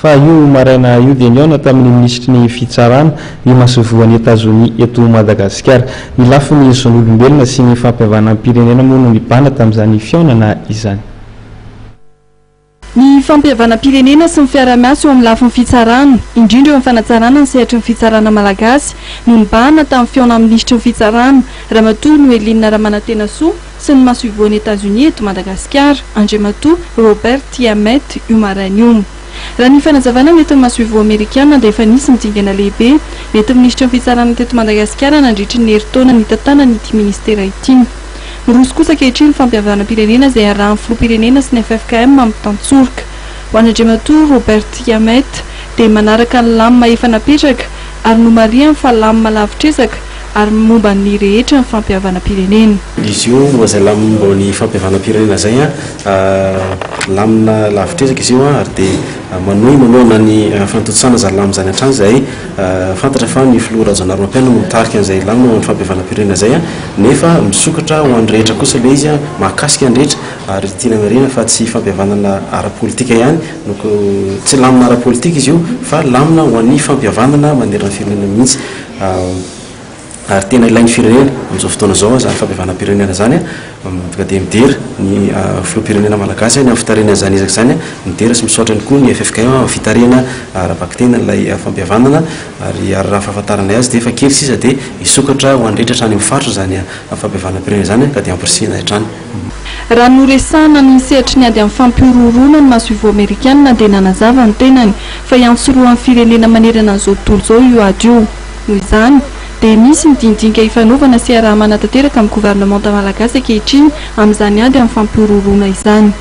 fa io maraina io dia niona tamin'ny ministry ny fitsarana ny masovoan'ny États-Unis eto Madagasikara ny lafiny zon'olombelona sy ny fampiavana amin'ny pirenena moa no nibana tamin'izany fiaonana izany. Ny fampiavana pirenena sy ny fiara-miasa eo amin'ny lafiny fitsarana indrindra eo amin'ny fanatsarana ny sehatry ny fitsarana malagasy no nibahana tamin'ny fiaona amin'ny ministry ny fitsarana Ramatoa Noeline Ramanantena-Soa sy ny masovoan'ny États-Unis eto Madagasikara Andriamatoa Robert Tiamet Umaranium. Raha ny fanazavana mety masovo Amerikana dia efa nisy mitsingana lehibe mety ministry ny fitsarana teto Madagasikara nandritry ny herintaona nitatana ity ministera ity. Roso kosa ankehitriny fampiavana pirenena izay arahan'ny filoham-pirenena sy ny FFKM amin'ny tantsorika. Ho an'ny Andriamatoa Robert Tiamet dia manaraka ny lamina efa napetraka ary nomariany fa lamina lavitresaka ary momba ny rehetra ny fampiavana pirenena. Izy io mazay lamina mbao ny fampiavana pirenena zay lamina lavitresaka izy io ary dia manohana ny fantotsana za lamina zany hatrany zay fantatra fa ny filoha Razanaro Mampiana no mitarika an'izay lamina ho an'ny fampiavana pirenena zay nefa misokatra ho an'ny rehetra kosa ilay izy mahakasika ny rehetra ary tiana marina fa tsy fampiavanana ara-politika ihany donc tsy lamina ara-politika izy io fa lamina ho an'ny fampiavanana manerana firenena mihitsy ary tena ilain'ny firenena amin'izao fotoana zao zany fampiavana pirenena zany ka dia midera ny filoham-pirenena malagasy ny amin'ny fitarena zany ezaka zany midera sy misaotra ny koa ny FFKM amin'ny fitarena ara-bakitena ilay fampiavanana ary raha fahafantarana azy dia efa kely sisa dia isokatra ho an'ny rehetra hatrany amin'ny faritra zany fampiavana pirenena zany ka dia ampirisihana hatrany. Raha noresahana ny sehatry ny ady amin'ny fampirorona ny masovo Amerikana dia nanazava ny tenany fa iantsoroan'ny firenena manerana an'izao tontolo zao io ady io. Noho izany dia misy midindinika ifanaovana sy araha manatanteraka amin'ny gouvernemanta malagasy ankehitriny amin'izany ady amin'ny fampirorona izany.